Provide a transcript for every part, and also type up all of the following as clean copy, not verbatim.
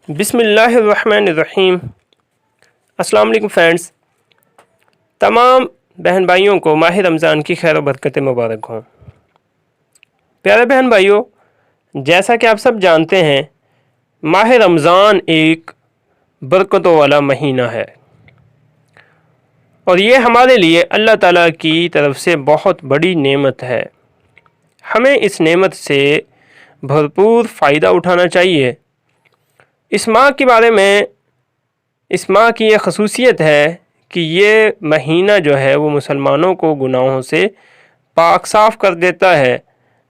بسم اللہ الرحمن الرحیم۔ السلام علیکم فرینڈز، تمام بہن بھائیوں کو ماہ رمضان کی خیر و برکت مبارک ہوں۔ پیارے بہن بھائیوں، جیسا کہ آپ سب جانتے ہیں، ماہ رمضان ایک برکتوں والا مہینہ ہے اور یہ ہمارے لیے اللہ تعالیٰ کی طرف سے بہت بڑی نعمت ہے۔ ہمیں اس نعمت سے بھرپور فائدہ اٹھانا چاہیے۔ اس ماہ کے بارے میں، اس ماہ کی یہ خصوصیت ہے کہ یہ مہینہ جو ہے وہ مسلمانوں کو گناہوں سے پاک صاف کر دیتا ہے،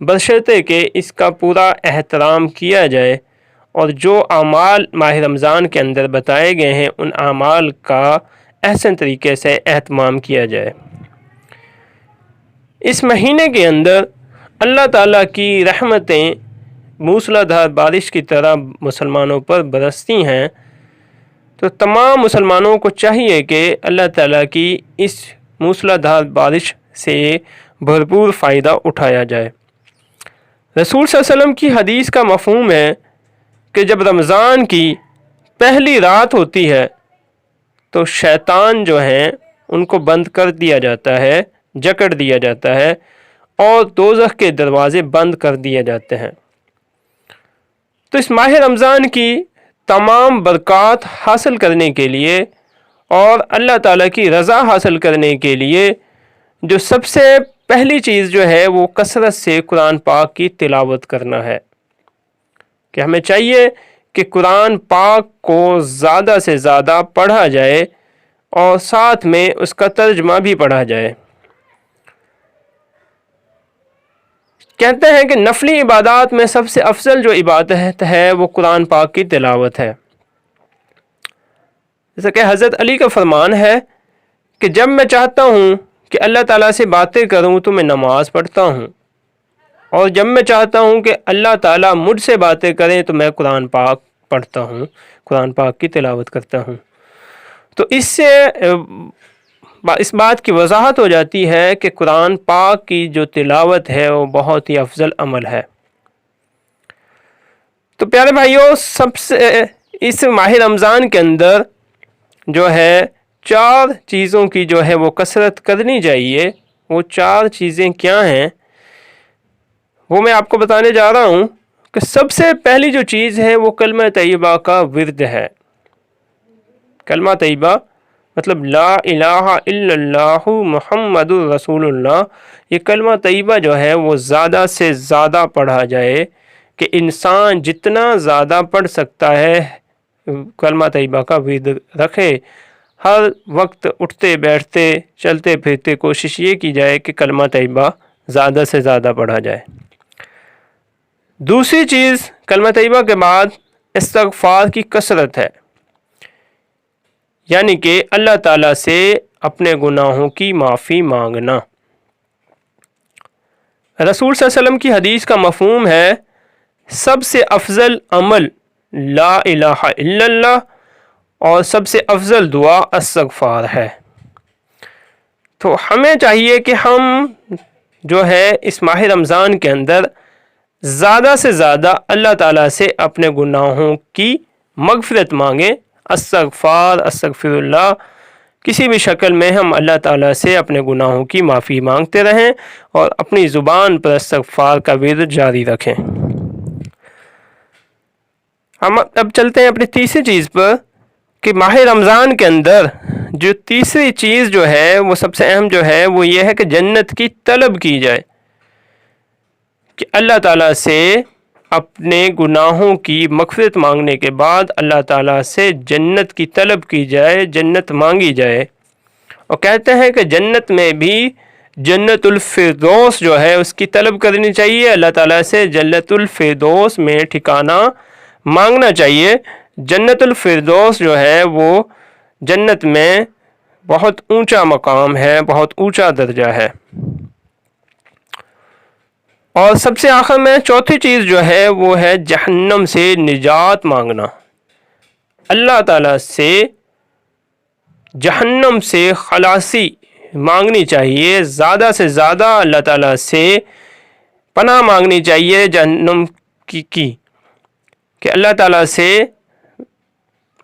بشرطے کہ اس کا پورا احترام کیا جائے اور جو اعمال ماہ رمضان کے اندر بتائے گئے ہیں ان اعمال کا احسن طریقے سے اہتمام کیا جائے۔ اس مہینے کے اندر اللہ تعالیٰ کی رحمتیں موسلا دھار بارش کی طرح مسلمانوں پر برستی ہیں، تو تمام مسلمانوں کو چاہیے کہ اللہ تعالیٰ کی اس موسلا دھار بارش سے بھرپور فائدہ اٹھایا جائے۔ رسول صلی اللہ علیہ وسلم کی حدیث کا مفہوم ہے کہ جب رمضان کی پہلی رات ہوتی ہے تو شیطان جو ہیں ان کو بند کر دیا جاتا ہے، جکڑ دیا جاتا ہے اور دوزخ کے دروازے بند کر دیے جاتے ہیں۔ تو اس ماہ رمضان کی تمام برکات حاصل کرنے کے لیے اور اللہ تعالیٰ کی رضا حاصل کرنے کے لیے جو سب سے پہلی چیز جو ہے وہ کثرت سے قرآن پاک کی تلاوت کرنا ہے، کہ ہمیں چاہیے کہ قرآن پاک کو زیادہ سے زیادہ پڑھا جائے اور ساتھ میں اس کا ترجمہ بھی پڑھا جائے۔ کہتے ہیں کہ نفلی عبادات میں سب سے افضل جو عبادت ہے وہ قرآن پاک کی تلاوت ہے۔ جیسا کہ حضرت علی کا فرمان ہے کہ جب میں چاہتا ہوں کہ اللہ تعالیٰ سے باتیں کروں تو میں نماز پڑھتا ہوں، اور جب میں چاہتا ہوں کہ اللہ تعالیٰ مجھ سے باتیں کریں تو میں قرآن پاک پڑھتا ہوں، قرآن پاک کی تلاوت کرتا ہوں۔ تو اس سے اس بات کی وضاحت ہو جاتی ہے کہ قرآن پاک کی جو تلاوت ہے وہ بہت ہی افضل عمل ہے۔ تو پیارے بھائیوں، سب سے اس ماہ رمضان کے اندر جو ہے 4 چیزوں کی جو ہے وہ کثرت کرنی چاہیے۔ وہ 4 چیزیں کیا ہیں وہ میں آپ کو بتانے جا رہا ہوں کہ سب سے پہلی جو چیز ہے وہ کلمہ طیبہ کا ورد ہے۔ کلمہ طیبہ مطلب لا الہ الا اللہ محمد الرسول اللہ، یہ کلمہ طیبہ جو ہے وہ زیادہ سے زیادہ پڑھا جائے، کہ انسان جتنا زیادہ پڑھ سکتا ہے کلمہ طیبہ کا ورد رکھے۔ ہر وقت اٹھتے بیٹھتے چلتے پھرتے کوشش یہ کی جائے کہ کلمہ طیبہ زیادہ سے زیادہ پڑھا جائے۔ دوسری چیز کلمہ طیبہ کے بعد استغفار کی کثرت ہے، یعنی کہ اللہ تعالیٰ سے اپنے گناہوں کی معافی مانگنا۔ رسول صلی اللہ علیہ وسلم کی حدیث کا مفہوم ہے سب سے افضل عمل لا الہ الا اللہ اور سب سے افضل دعا استغفار ہے۔ تو ہمیں چاہیے کہ ہم جو ہے اس ماہ رمضان کے اندر زیادہ سے زیادہ اللہ تعالیٰ سے اپنے گناہوں کی مغفرت مانگیں۔ استغفار، استغفر اللہ، کسی بھی شکل میں ہم اللہ تعالیٰ سے اپنے گناہوں کی معافی مانگتے رہیں اور اپنی زبان پر استغفار کا ورد جاری رکھیں۔ ہم اب چلتے ہیں اپنی تیسری چیز پر، کہ ماہ رمضان کے اندر جو تیسری چیز جو ہے وہ سب سے اہم جو ہے وہ یہ ہے کہ جنت کی طلب کی جائے، کہ اللہ تعالیٰ سے اپنے گناہوں کی مغفرت مانگنے کے بعد اللہ تعالیٰ سے جنت کی طلب کی جائے، جنت مانگی جائے۔ اور کہتے ہیں کہ جنت میں بھی جنت الفردوس جو ہے اس کی طلب کرنی چاہیے، اللہ تعالیٰ سے جنت الفردوس میں ٹھکانہ مانگنا چاہیے۔ جنت الفردوس جو ہے وہ جنت میں بہت اونچا مقام ہے، بہت اونچا درجہ ہے۔ اور سب سے آخر میں چوتھی چیز جو ہے وہ ہے جہنم سے نجات مانگنا۔ اللہ تعالیٰ سے جہنم سے خلاصی مانگنی چاہیے، زیادہ سے زیادہ اللہ تعالیٰ سے پناہ مانگنی چاہیے جہنم کی کہ اللہ تعالیٰ سے